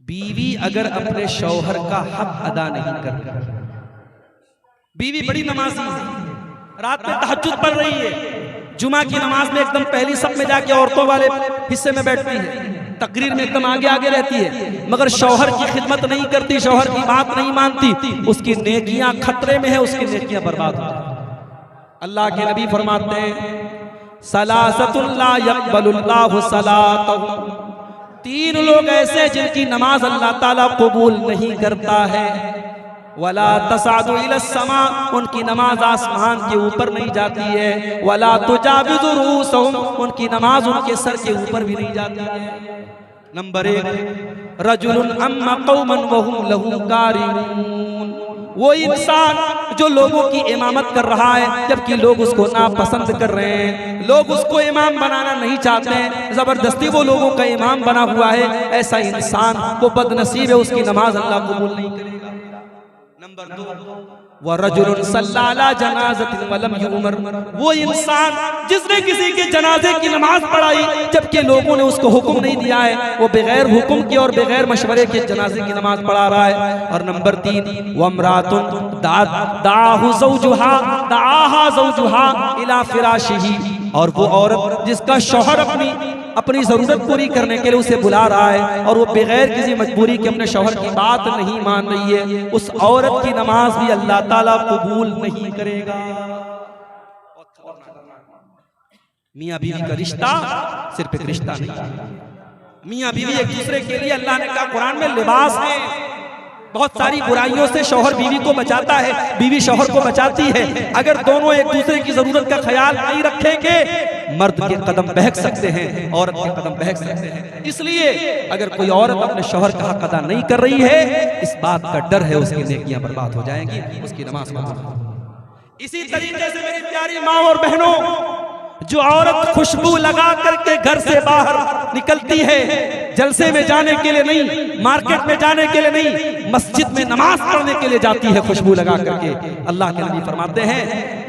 बीवी अगर अपने शौहर का हक अदा नहीं कर रही, बीवी बड़ी नमाजी है, रात में तहज्जुद पढ़ रही है, जुमा की नमाज में एकदम पहली सब में जाके औरतों वाले हिस्से में बैठती है, तकरीर में एकदम आगे आगे रहती है, मगर शौहर की खिदमत नहीं करती, शौहर की बात नहीं मानती, उसकी नेकियां खतरे में है, उसकी नेकियां बर्बाद हो जाती। अल्लाह के नबी फरमाते हैं सलासतुन ला यक़बलुल्लाहु सलातहुम, तीन लोग ऐसे जिनकी नमाज अल्लाह ताला कबूल नहीं करता है। वला तसादु इलस समा, उनकी नमाज आसमान के ऊपर नहीं जाती है। वला तुजाविज़ु रूसहुम, उनकी नमाज उनके सर के ऊपर भी नहीं जाती है। नंबर एक, रजुलुन अम्मा कौमन वहुम लहू कारिऊन, वो इंसान जो लोगों की इमामत कर रहा है जबकि लोग उसको नापसंद कर रहे हैं, लोग उसको इमाम बनाना नहीं चाहते हैं, जबरदस्ती वो लोगों का इमाम बना हुआ है, ऐसा इंसान वो बदनसीब है, उसकी नमाज अल्लाह कबूल नहीं करेगा। नंबर दो, वरजुलुन सल्ला अला जनाज़तिन वलम युमर, वो इंसान जिसने किसी के जनाजे की नमाज पढ़ाई जबकि लोगों ने उसको हुक्म नहीं दिया है, वो बगैर हुक्म के और बगैर मशवरे के जनाजे की नमाज पढ़ा रहा है। और नंबर तीन, वमरातुन दाअहु ज़ौजुहा दाअहा ज़ौजुहा इला फिराशिही, और वो औरत जिसका शौहर अपनी जरूरत पूरी करने के लिए उसे बुला रहा है और वो बगैर किसी मजबूरी के अपने शौहर की बात नहीं मान रही है, उस औरत की नमाज भी अल्लाह ताला कबूल नहीं करेगा। मियाँ बीवी का रिश्ता सिर्फ एक रिश्ता नहीं, मियाँ बीवी एक दूसरे के लिए अल्लाह ने कहा कुरान में लिबास है। बहुत सारी बुराइयों से शौहर बीवी को बचाता है, बीवी शौहर को बचाती है। अगर दोनों एक दूसरे की जरूरत का ख्याल नहीं रखेंगे, मर्द के कदम बहक सकते हैं, औरत के कदम बहक सकते हैं। इसलिए अगर कोई औरत अपने शौहर का हक अदा नहीं कर रही है, इस बात का डर है उसकी नेकियां बर्बाद हो जाएंगी, उसकी नमाज बर्बाद। इसी तरीके से मेरी प्यारी माँ और बहनों, जो औरत खुशबू लगा करके घर से बाहर निकलती है, जलसे में जाने के लिए नहीं, मार्केट में जाने के लिए नहीं, मस्जिद में नमाज पढ़ने के लिए जाती है खुशबू लगा करके, अल्लाह के नबी फरमाते हैं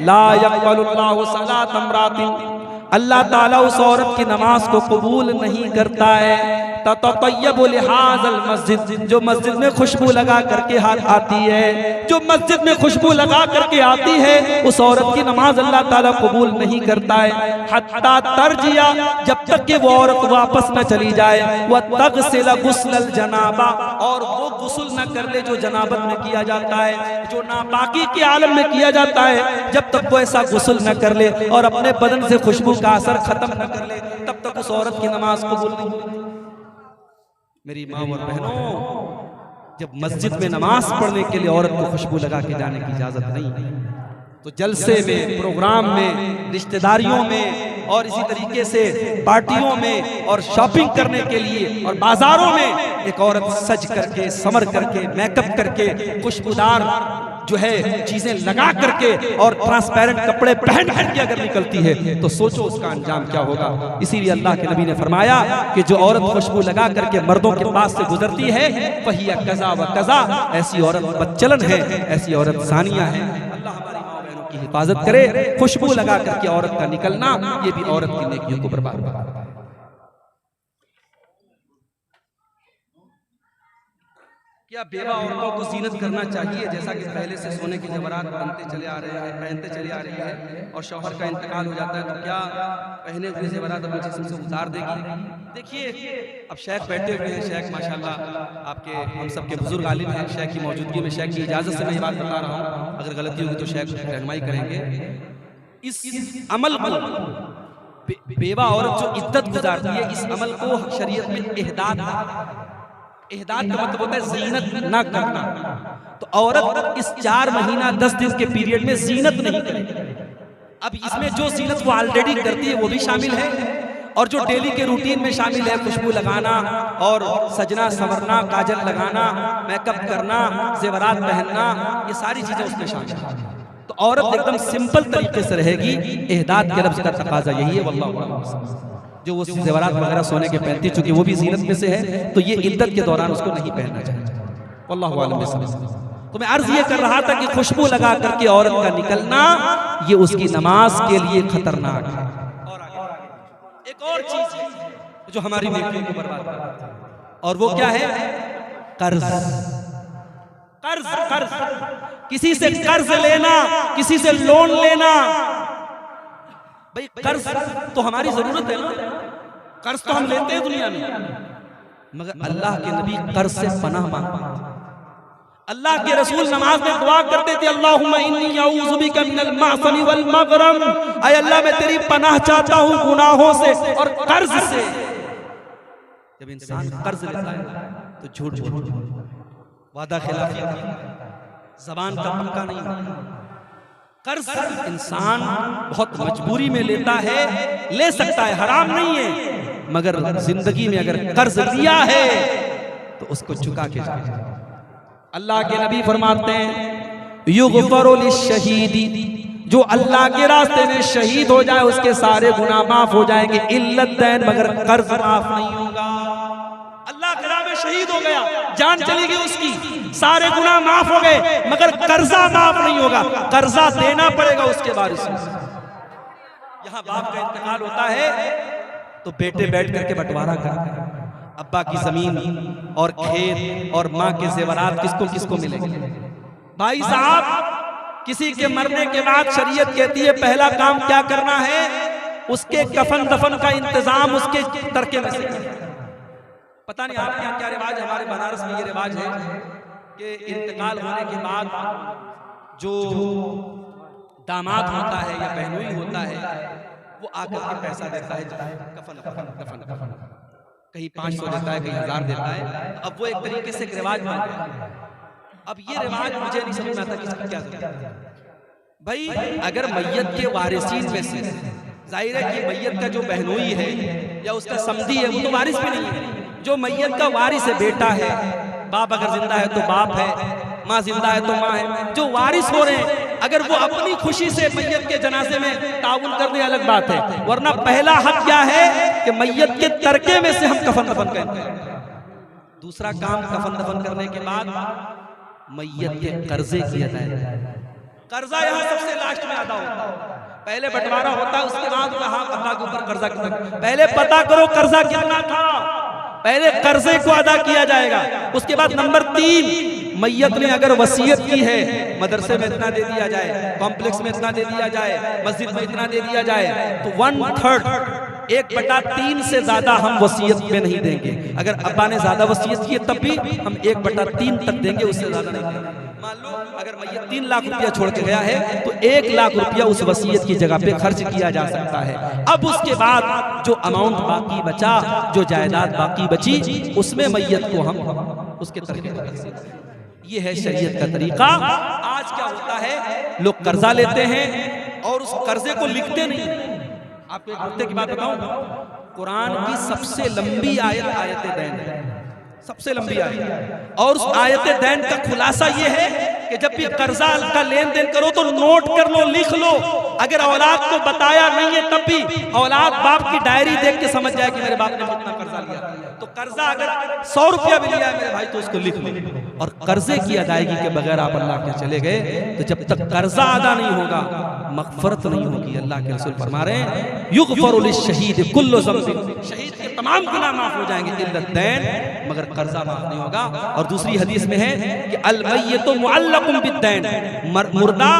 ला यक़बलुल्लाहु सलात इम्रातिन, अल्लाह ताला उस औरत की नमाज को कबूल नहीं करता है। ततय्यबु लिहाज़ल मस्जिद, जो मस्जिद में खुशबू लगा करके आती है, जो मस्जिद में खुशबू लगा करके आती है, उस औरत की नमाज अल्लाह ताला कबूल नहीं करता है। हत्ता तरजिया, जब तक कि वो औरत वापस न चली जाए, वह तग़सिल गुस्लल जनाबा, और वो गुस्ल न कर ले जो जनाबत में किया जाता है, जो नापाकी के आलम में किया जाता है, जब तक वो ऐसा गुस्ल न कर ले और अपने बदन से खुशबू का असर खत्म न कर ले, तब तक उस औरत की नमाज कबूल नहीं होती। मेरी माँ और बहनों, जब मस्जिद में नमाज पढ़ने के लिए औरत को खुशबू लगा के जाने की इजाजत नहीं, तो जलसे में, प्रोग्राम में, रिश्तेदारियों में और इसी तरीके से पार्टियों में और शॉपिंग करने के लिए और बाजारों में एक औरत सज करके, समर करके, मेकअप करके, खुशबूदार जो है चीजें लगा करके और ट्रांसपेरेंट कपड़े पहन करके अगर निकलती है, तो सोचो उसका अंजाम क्या होगा। इसीलिए अल्लाह के नबी ने फरमाया कि जो औरत खुशबू लगा करके मर्दों के पास से गुजरती है, वही कज़ा व कज़ा, ऐसी औरत बदचलन है, ऐसी औरत ज़ानिया है। अल्लाह हमारी माँ बहनों की हिफाजत करे। खुशबू लगा करके औरत का निकलना, ये भी औरत की नेकियों को बर्बाद करता है। क्या बेवा औरतों को ज़ीनत करना चाहिए? जैसा कि पहले से सोने के ज़ेवरात बनते चले आ रहे हैं, पहनते चले आ रही है, और शौहर का इंतकाल हो जाता है, तो क्या पहने हुए ज़ेवरात अपने जिस्म से उतार देगी? देखिए, अब शेख बैठे हुए हैं, शेख माशाल्लाह आपके हम सब के बुजुर्ग आलिम हैं, शेख की मौजूदगी में, शेख की इजाज़त से मैं ये बात बता रहा हूँ, अगर गलती होगी तो शेख रहनुमाई करेंगे। इस अमल को बेवा औरत जो इद्दत गुजारती है, इस अमल को शरीयत में इहदाद का मतलब होता है ज़ीनत ना करना। तो औरत इस 4 महीना 10 दिन के पीरियड में ज़ीनत नहीं करेगी। अब इसमें जो ज़ीनत वो ऑलरेडी करती है वो भी शामिल है, और जो डेली के रूटीन में शामिल है, खुशबू लगाना और सजना संवरना, काजल लगाना, मेकअप करना, जेवरात पहनना, ये सारी चीजें उसमें शामिल है। तो औरत एकदम सिंपल तरीके से रहेगी। इहदाद के लफ्ज़ का तकाजा यही है। वल्लाहु अअलम। जो वो ज़ेवरात वगैरह सोने के पहनती, चूंकि वो भी ज़ीनत में से है, तो ये इद्दत के दौरान उसको नहीं पहनना चाहिए। वल्लाहु आलम। तो मैं अर्ज ये कर रहा था कि खुशबू लगा करके औरत का निकलना, ये उसकी नमाज के लिए खतरनाक है। और एक और चीज जो हमारी नेकियों को बर्बाद करती है, और वो क्या है? कर्ज कर्ज कर्ज, किसी से कर्ज लेना, किसी से लोन लेना। भाई कर्ज तो हमारी जरूरत है ना, कर्ज तो हम लेते हैं दुनिया में, मगर अल्लाह के नबी कर्ज से पनाह मांगते। अल्लाह के रसूल नमाज में दुआ करते थे, अल्लाहुम्मा इन्नी अऊज़ु बिका मिनल मअसमी वल मग़रम, ऐ अल्लाह मैं तेरी पनाह चाहता हूँ गुनाहों से और कर्ज से। जब इंसान कर्ज लेता है तो झूठ झूठ, वादा खिलाफी, ज़बान का पक्का नहीं। कर्ज इंसान बहुत मजबूरी में लेता है, ले सकता है, हराम नहीं है, मगर जिंदगी में अगर कर्ज लिया है तो उसको चुका के जाए। अल्लाह के नबी फरमाते हैं युग़फ़रु लिश्शहीदी, जो अल्लाह के रास्ते में शहीद हो जाए उसके सारे गुनाह माफ हो जाएंगे, इल्लत दैन, मगर कर्ज माफ नहीं होगा। अल्लाह के राह में शहीद हो गया, जान चली गई उसकी, सारे गुनाह माफ हो गए, मगर कर्जा माफ नहीं होगा, कर्जा देना पड़ेगा उसके बाद। यहाँ बाप का इंतकाल होता है तो बेटे बैठ करके बंटवारा करते हैं, अब्बा की जमीन और खेत और माँ के जेवरात किसको किसको मिलेंगे। भाई साहब, किसी के मरने के बाद शरीयत कहती है पहला काम क्या करना है, उसके कफन दफन का इंतजाम उसके तरके में से। पता नहीं आपके यहाँ क्या रिवाज, हमारे बनारस में ये रिवाज है कि इंतकाल होने के बाद जो दामाद होता है या बहनोई होता है वो आकर के पैसा देता है, कफन कफन कफन कफन, कहीं 500 देता है, कहीं 1000 देता है। अब वो एक तरीके से रिवाज बन गया। अब ये रिवाज मुझे नहीं समझ में आता किसकी क्या जरूरत है। भाई अगर मैयत के वारिसीन में से, जाहिर है कि मैयत का जो बहनोई है या उसका समधी है वो तो वारिस भी नहीं है, जो मैयत का वारिस है, बेटा है, बाप अगर जिंदा है तो बाप है, माँ जिंदा है तो माँ है, जो वारिस हो रहे हैं, अगर वो अपनी खुशी से मैयत के जनाजे में ताउन करने अलग बात है, वरना पहला हक क्या है कि मैयत के तरके में से हम कफन दफन करें। दूसरा काम कफन दफन करने के बाद मैयत के कर्जे की अदायगी। कर्जा यहाँ सबसे लास्ट में अदा होता है, पहले बंटवारा होता है, उसके बाद अल्लाह के ऊपर कर्जा कितना, पहले पता करो कर्जा कितना था, पहले कर्जे को अदा किया जाएगा। उसके बाद नंबर 3, मैयत ने अगर वसीयत की है, मदरसे में इतना दे दिया जाए, कॉम्प्लेक्स में इतना दे दिया जाए, मस्जिद में इतना दे दिया जाए, तो 1/3 1/3 से ज्यादा हम वसीयत में नहीं देंगे। अगर अब्बा ने ज्यादा वसीयत की है तब भी हम 1/3 तक देंगे, उससे ज्यादा नहीं देंगे। मान लो अगर मैयत 3 लाख रुपया छोड़ के गया है तो 1 लाख रुपया उस वसीयत की जगह पे खर्च किया जा सकता है। अब उसके बाद जो अमाउंट बाकी बचा, जो जायदाद बाकी बची, उसमें मैयत को हम उसके तरके में कर सकते हैं। ये है शरीयत का तरीका। आज क्या होता है, लोग कर्जा लेते हैं और उस कर्जे को लिखते नहीं। आपको एक नुक्ते की बात बताऊं, कुरान की सबसे लंबी आयत आयत दैन है, सबसे लंबी आयत, और उस आयत दैन का खुलासा ये है कि जब भी कर्जा का लेन देन करो तो नोट कर लो, लिख लो। अगर औलाद को बताया नहीं है तब भी औलाद बाप की डायरी देख के समझ जाए कि मेरे बाप ने कितना कर्जा लिया। तो कर्जा अगर 100 रुपया भी लिया है मेरे भाई तो उसको लिख लो। और कर्जे की अदायगी के बगैर आप अल्लाह के चले गए तो जब तक कर्जा अदा नहीं होगा मग़फ़िरत नहीं होगी। अल्लाह के रसूल फरमा रहे हैं युग़फ़रु लिश्शहीद कुल्लु ज़ंबिन, शहीद के तमाम गुनाह माफ हो जाएंगे इल्लत दैन, मगर कर्जा माफ नहीं होगा। और दूसरी हदीस में है कि अल मय्यतु मुअल्लक़ुन बिद्दैन, मुर्दा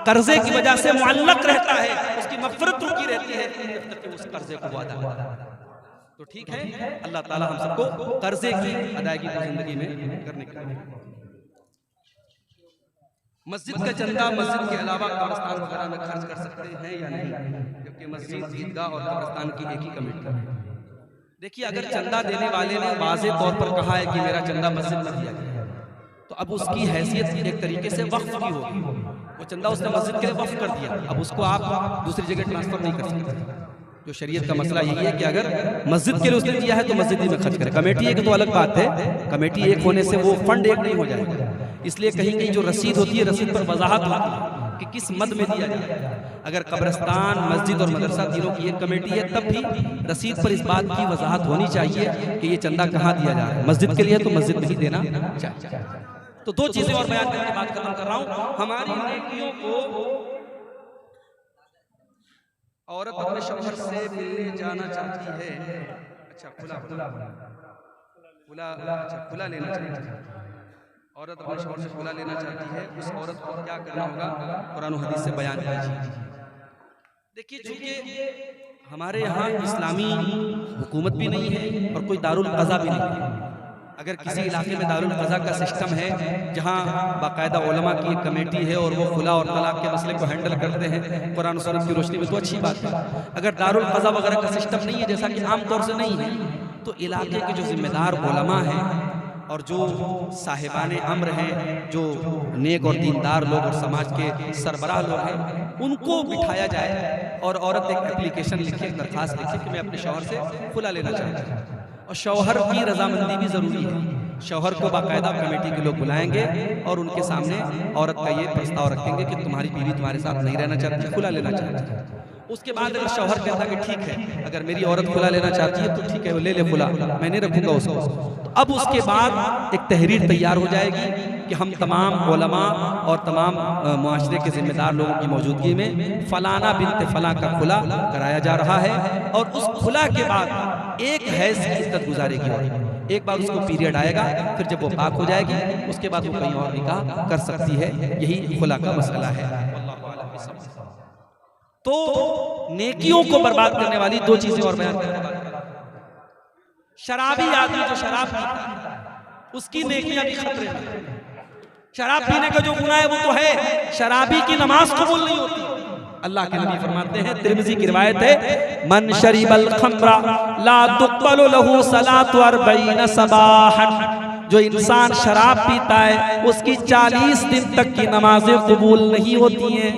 कर्जे की वजह से मुअल्लक़ रहता है, उसकी मग़फ़िरत रुकी रहती है जब तक उस कर्जे को अदा। तो ठीक है, अल्लाह ताला हम सबको कर्जे की अदायगी को जिंदगी में करने का। मस्जिद का चंदा मस्जिद के अलावा कब्रिस्तान वगैरह में खर्च कर सकते हैं या नहीं, क्योंकि मस्जिद, ईदगाह और कब्रिस्तान की एक ही कमेटी है। देखिए, अगर चंदा देने वाले ने वाज़े तौर पर कहा है कि मेरा चंदा मस्जिद में दिया गया, तो अब उसकी हैसियत एक तरीके से वक्फ की होगी। वो चंदा उसने मस्जिद के लिए वक्फ कर दिया, अब उसको आप दूसरी जगह ट्रांसफर नहीं कर सकते। जो शरीयत का मसला यही है कि अगर मस्जिद के लिए उसने दिया है तो मस्जिद ही में खर्च करे। कमेटी एक तो अलग बात है, कमेटी एक होने से वो फंड एक नहीं हो जाएगा। इसलिए कहीं कहीं जो रसीद होती है, रसीद पर वजाहत होती है कि किस मद में दिया जाए। अगर कब्रिस्तान, मस्जिद और मदरसा तीनों की एक कमेटी है तब भी रसीद पर इस बात की वजाहत होनी चाहिए कि ये चंदा कहाँ दिया जा रहा है। मस्जिद के लिए तो मस्जिद में ही देना चाहिए। तो 2 चीजें और बयान करके बात खत्म कर रहा हूँ। हमारी नेकियों को औरत अपने शौहर से मिलने जाना चाहती है, अच्छा खुला खुला लेना चाहती है, औरत अपने शौहर से खुला लेना चाहती है, उस औरत को क्या करना होगा, कुरान और हदीस से बयान कीजिए। देखिए, चूंकि हमारे यहाँ इस्लामी हुकूमत भी नहीं है और कोई दारुल क़ज़ा भी नहीं है। अगर किसी इलाके में दारुल क़ज़ा का सिस्टम है जहाँ बाकायदा उलमा की एक कमेटी है और वो खुला और तलाक के मसले को हैंडल करते हैं कुरान और सुन्नत की रोशनी में, तो अच्छी बात है। अगर दारुल क़ज़ा वगैरह का सिस्टम नहीं है, जैसा कि आम तौर से नहीं है, तो इलाके के जो जिम्मेदार उलमा हैं और जो साहिबान अम्र हैं, जो नेक और दीनदार लोग और समाज के सरबराह लोग हैं, उनको बिठाया जाए और औरत एक एप्लीकेशन लिखे, दरखास्त लिखे कि मैं अपने शौहर से खुला लेना चाहती हूँ। और शौहर की रजामंदी भी ज़रूरी है। शौहर को बाकायदा कमेटी के लोग बुलाएंगे और उनके सामने औरत का ये प्रस्ताव रखेंगे कि तुम्हारी बीवी तुम्हारे साथ नहीं रहना चाहती, खुला लेना चाहती है। उसके बाद अगर शौहर कहता है कि ठीक है, अगर मेरी औरत खुला लेना चाहती है तो ठीक है, वो ले ले खुला, मैं नहीं रखूंगा उसको, तो अब उसके बाद एक तहरीर तैयार हो जाएगी कि हम तमाम उलमा और तमाम मुआशरे के जिम्मेदार लोगों की मौजूदगी में फलाना बिनते फला का खुला कराया जा रहा है। और उस खुला के बाद एक हैज की इद्दत गुजारेगी, और एक बार उसको पीरियड आएगा, फिर जब वो पाक हो जाएगी उसके बाद वो कहीं और निकाह कर सकती है। यही खुला का मसला है। तो नेकियों को बर्बाद करने वाली दो चीजें और बयान करने वाली। शराबी आदमी जो शराब पीता है उसकी नेकियां भी खतरे में। शराब पीने का जो गुनाह है वो तो है, शराबी की नमाज कबूल नहीं होती। अल्लाह के नबी फरमाते हैं, तिरमिज़ी की रिवायत है, मन शरीबल खम्रा ला तुक़बलु लहू सलातु 40 सबाहन। जो इंसान शराब पीता है उसकी 40 दिन तक की नमाजें कबूल नहीं होती हैं।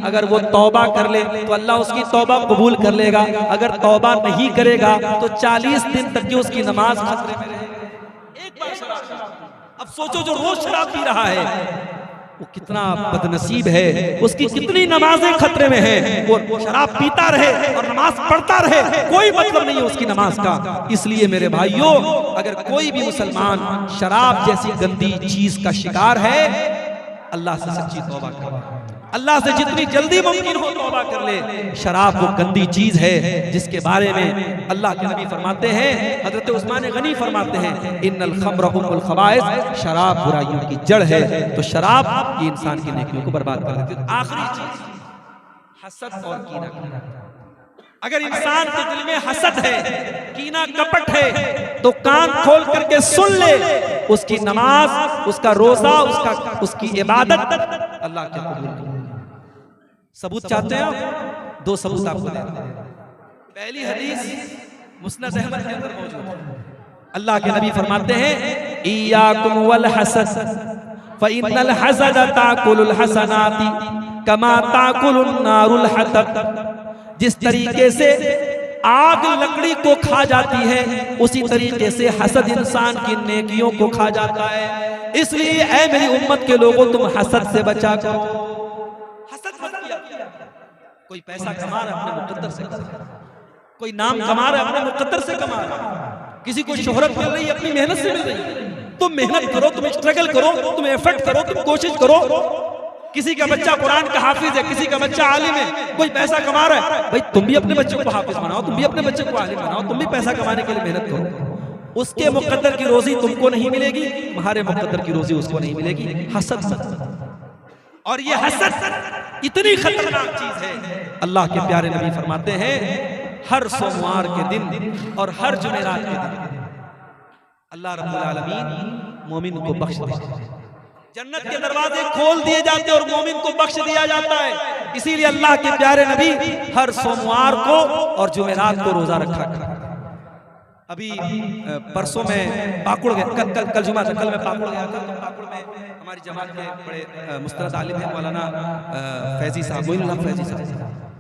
अगर वो तौबा कर ले तो अल्लाह उसकी तौबा कबूल कर लेगा, अगर तौबा नहीं करेगा तो 40 दिन तक की उसकी नमाज खतरे में रहेगी। एक बार शराब, अब सोचो जो रोज शराब पी रहा है वो कितना बदनसीब है, उसकी कितनी नमाजें खतरे में हैं। वो शराब पीता रहे और नमाज पढ़ता रहे, कोई मतलब नहीं है उसकी नमाज का। इसलिए मेरे भाइयों, अगर कोई भी मुसलमान शराब जैसी गंदी चीज का शिकार है, अल्लाह से सच्ची तौबा कर, अल्लाह से जितनी जल्दी मुमकिन हो तौबा कर ले। शराब वो गंदी चीज है जिसके बारे में अल्लाह के नबी फरमाते हैं, हजरत उस्मान गनी फरमाते हैं, इन्नल खम्र उम्मुल खबाइस, शराब बुराइयों की जड़ है। तो शराब ये इंसान की नेकियों को बर्बाद कर देती है। आखिरी चीज हसद और कीना। अगर इंसान के दिल में हसद है, कीना कपट है, तो कान खोल करके सुन ले, उसकी नमाज, उसका रोजा, उसकी इबादत अल्लाह के कबूल नहीं। सबूत चाहते हैं आप? दो सबूत आपको दे रहा हूं। पहली हदीस मुस्नद अहमद के अंदर मौजूद है। अल्लाह के नबी फरमाते हैं, इय्याकुम वल हसद फइन्नल हसद ताकुलुल हसनाति कमा ताकुलुन नारुल हतब। जिस तरीके से आग लकड़ी को खा जाती है, उसी तरीके से हसद इंसान की नेकियों को खा जाता है। इसलिए ऐ मेरी उम्मत के लोगों, तुम हसद से बचा करो। हसद मत किया। कोई पैसा कमा रहा है अपने मुकद्दर से, कोई नाम कमा रहा है अपने मुकद्दर से कमा रहा है, किसी को शोहरत मिल रही है अपनी मेहनत से मिल रही है। तुम मेहनत करो, तुम स्ट्रगल करो, तुम एफर्ट करो, तुम कोशिश करो। किसी का बच्चा कुरान का हाफिज है, किसी का बच्चा आलिम है, कोई पैसा कमा रहा है, भाई तुम भी अपने बच्चों को हाफिज बनाओ, तुम भी अपने बच्चे को आलिम बनाओ, तुम भी पैसा कमाने के लिए मेहनत करो। उसके मुकद्दर की रोजी तुमको नहीं मिलेगी, तुम्हारे मुकद्दर की रोजी उसको नहीं मिलेगी। हसद, और ये हसद इतनी खतरनाक चीज है। अल्लाह के प्यारे नबी फरमाते हैं, हर सोमवार के दिन और हर जुमेरात के दिन अल्लाह रब्बुल आलमीन मोमिन को बख्श देता है। जन्नत के दरवाजे खोल दिए जाते और मोमिन को बख्श दिया जाता है। इसीलिए अल्लाह के प्यारे नबी हर सोमवार को और जुमेरात को रोजा रखा करते। अभी परसों में पाकुड़ गया, कल जुमा था, कल मैं पाकुड़ गया था। तो पाकुड़ में हमारी जमात के बड़े मुस्तरद आलिम हैं मौलाना फैजी साहब, मोइनुल फैजी साहब,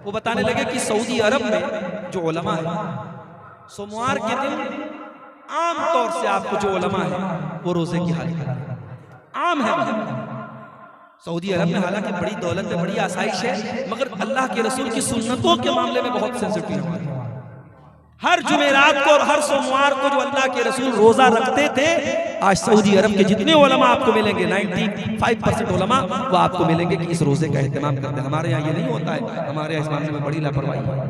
वो बताने लगे कि सऊदी अरब में जो उलमा है, सोमवार के दिन आम तौर से आपको जो उलमा है वो रोजे की हालत आम है। सऊदी अरब में हालांकि बड़ी दौलत है, बड़ी आसाइश है, मगर अल्लाह के रसूल की सुन्नतों के मामले में बहुत सेंसिटिव है। हर जुमेरात को और हर सोमवार को जो अल्लाह के रसूल रोजा रखते थे, आज सऊदी अरब के जितने उलमा आपको मिलेंगे 95% उलमा वो आपको मिलेंगे कि इस रोजे का एहतमाम करते हैं। हमारे यहाँ ये नहीं होता है, हमारे यहाँ इस मामले में बड़ी लापरवाही है।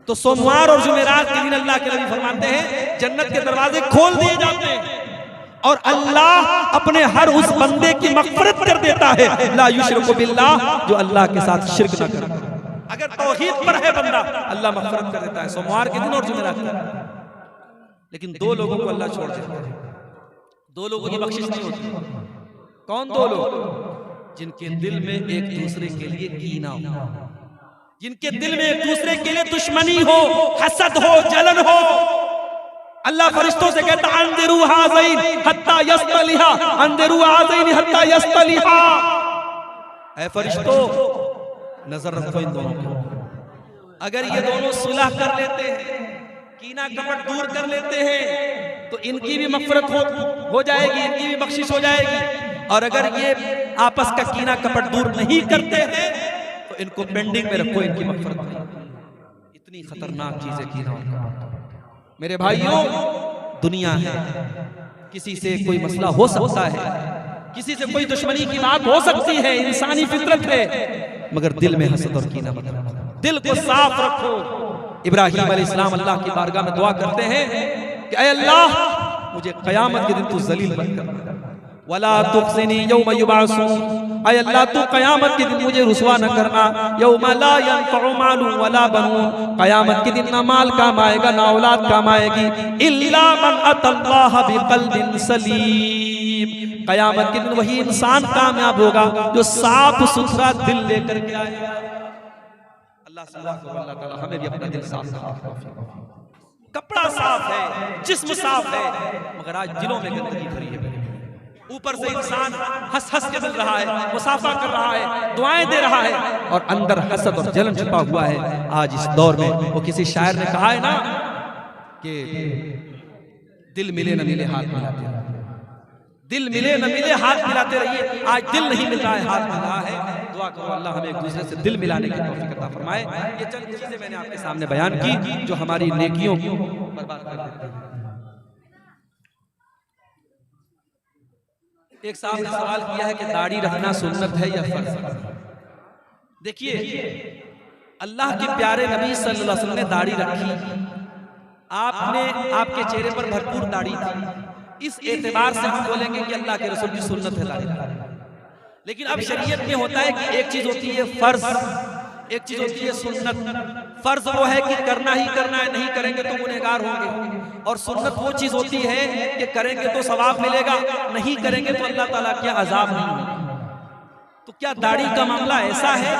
तो सोमवार और जुमेरात के दिन अल्लाह के नबी फरमाते हैं जन्नत के दरवाजे खोल दिए जाते हैं और अल्लाह अपने हर उस बंदे की मग़फ़िरत कर देता है ला युश्रिकु बिल्लाह, जो अल्लाह के साथ शिर्क न करे। अगर तौहीद पर है बंदा, अल्लाह मग़फ़िरत कर देता है सोमवार के दिन और जुमेरात के दिन। लेकिन दो लोगों को अल्लाह छोड़ देता है, दो लोगों की बख्शिश नहीं होती। कौन दो लोग? जिनके दिल में एक दूसरे के लिए कीना हो, जिनके दिल में एक दूसरे के लिए दुश्मनी हो, हसद हो, जलन हो। अल्लाह फरिश्तों से कहता अंदिरू हाज़ैन हत्ता यस्तलिहा, अंदिरू हाज़ैन हत्ता यस्तलिहा। ऐ फरिश्तों, नजर रखो इन दोनों को। अगर ये दोनों सुलह कर लेते हैं, कीना कपट दूर कर लेते हैं, तो इनकी भी मग़फ़िरत हो जाएगी, इनकी भी बख्शिश हो जाएगी। और अगर ये आपस का कीना कपट दूर नहीं करते हैं तो इनको पेंडिंग में रखो, इनकी मग़फ़िरत नहीं। इतनी खतरनाक चीजें कीना और कपट। मेरे भाइयों, दुनिया है, किसी से कोई मसला हो सकता है, किसी से कोई दुश्मनी की बात हो सकती है, इंसानी फितरत है, मगर दिल में हसद और कीना मत रखो, दिल को साफ रखो। इब्राहीम अलैहिस्सलाम अल्लाह की बारगाह में दुआ करते हैं कि ऐ अल्लाह, मुझे क़यामत के दिन तू ज़लील मत कर, वला तुख़ज़िनी यौम युबअसून, ऐ अल्लाह तू क़यामत के दिन मुझे रुसवा न करना। यौम ला यनफ़उ मालुन वला बनून, क़यामत के दिन ना माल काम आएगा ना औलाद काम आएगी, इल्ला मन अतल्लाह बिक़ल्बिन सलीम। क़यामत के दिन वही इंसान कामयाब होगा जो साफ सुथरा दिल लेकर के आएगा। अल्लाह ताला हमें भी अपना दिल साफ रखे। कपड़ा साफ है, जिस्म साफ है, मगर आज दिलों में गंदगी भरी है। ऊपर से इंसान हंस हंस के मिल रहा है, मुसाफा कर रहा है, दुआएं दे रहा है, और अंदर हसद और जलन छुपा हुआ है। आज इस दौर में वो किसी शायर ने कहा है ना कि दिल मिले न मिले हाथ मिलाते रहिए, दिल मिले न मिले हाथ मिलाते रहिए। आज दिल नहीं मिल रहा है, हाथ मिल रहा है। दुआ करो अल्लाह हमें एक दूसरे से दिल मिलाने की तौफीक अता फरमाए। ये चंद चीजें मैंने आपके सामने बयान की जो हमारी नेकियों को बर्बाद कर देती है। एक साहब ने सवाल किया है कि दाढ़ी रखना सुन्नत है या फर्ज? देखिए, अल्लाह के प्यारे नबी सल्लल्लाहु अलैहि वसल्लम ने दाढ़ी रखी, आपने आपके चेहरे पर भरपूर दाढ़ी थी, इस एतबार से हम बोलेंगे कि अल्लाह के रसूल की सुन्नत है दाढ़ी। लेकिन अब शरीयत में होता है कि एक चीज होती है फर्ज, एक चीज होती है सुन्नत। फर्ज वो है कि करना ही करना है, नहीं करेंगे तो गुनहगार होंगे, और सुन्नत वो चीज होती है कि करेंगे तो सवाब मिलेगा, नहीं करेंगे तो अल्लाह ताला के अजाब नहीं होगा। तो क्या दाढ़ी का मामला ऐसा है?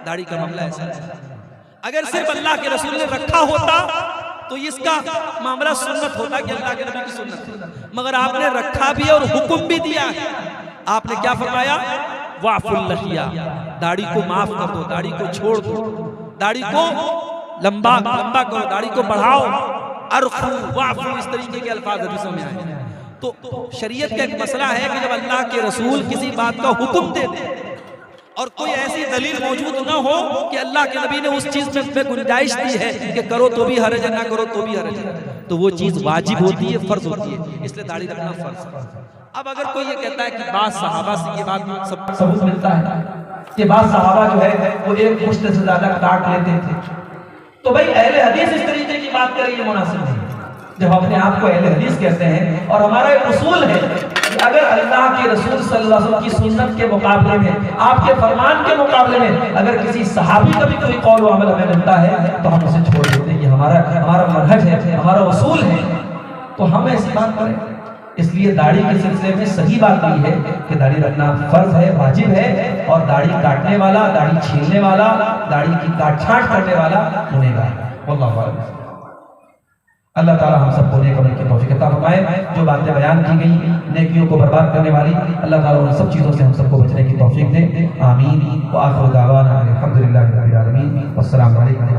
दाढ़ी का मामला ऐसा है, अगर सिर्फ अल्लाह के रसूल ने रखा होता तो इसका मामला सुन्नत होता कि अल्लाह के नबी की सुन्नत है, मगर आपने रखा भी और हुक्म भी दिया है। आपने क्या फरमाया? वाफुल लहिया, दाढ़ी को माफ कर दो, दाढ़ी को छोड़ दो, दाढ़ी को लंबा करो, दाढ़ी को बढ़ाओ, अरखू वाफू, इस तरीके के अल्फाज हदीसों में आए। तो शरीयत का एक मसला है कि जब अल्लाह के रसूल किसी बात का हुक्म दे दे और कोई ऐसी दलील मौजूद ना हो कि अल्लाह के नबी ने उस चीज में गुंजाइश दी है कि करो तो भी हरज है, ना करो तो भी हरज है, तो वो चीज वाजिब होती है, फर्ज होती है। इसलिए दाढ़ी रखना फर्ज। अब अगर कोई ये कहता है कि बाद सहाबा से ये बात सबूत मिलता है कि बाद सहाबा जो है वो एक मुश्त से ज्यादा काट लेते थे, तो भाई अहले हदीस इस तरीके की बात करें ये मुनासिब नहीं। जब अपने आप को अहले हदीस कहते हैं, और हमारा एक उसूल है कि अगर अल्लाह के रसूल सल्लल्लाहु अलैहि वसल्लम की सुन्नत के मुकाबले में, आपके फरमान के मुकाबले में अगर किसी सहाबी का भी कोई कौल व अमल हमें मिलता है तो हम उसे छोड़ देते हैं। ये हमारा मनहज है, हमारा उसूल है, तो हम ऐसी बात करें। इसलिए दाढ़ी के सिलसिले में सही बात यही है कि दाढ़ी रखना फर्ज है, वाजिब है, और दाढ़ी काटने वाला, दाढ़ी छीलने वाला, दाढ़ी की काट छांट करने वाला गुनहगार है। वल्लाहु आलम। अल्लाह ताला हम सबको नेक अमल की तौफीक अता फरमाए। जो बातें बयान की गई नेकियों को बर्बाद करने वाली, अल्लाह ताला उन सब चीज़ों से हम सबको बचने की तौफीक दे। आमीन। व आखिर दावाना अल्हम्दुलिल्लाहि रब्बिल आलमीन। वस्सलामु अलैकुम।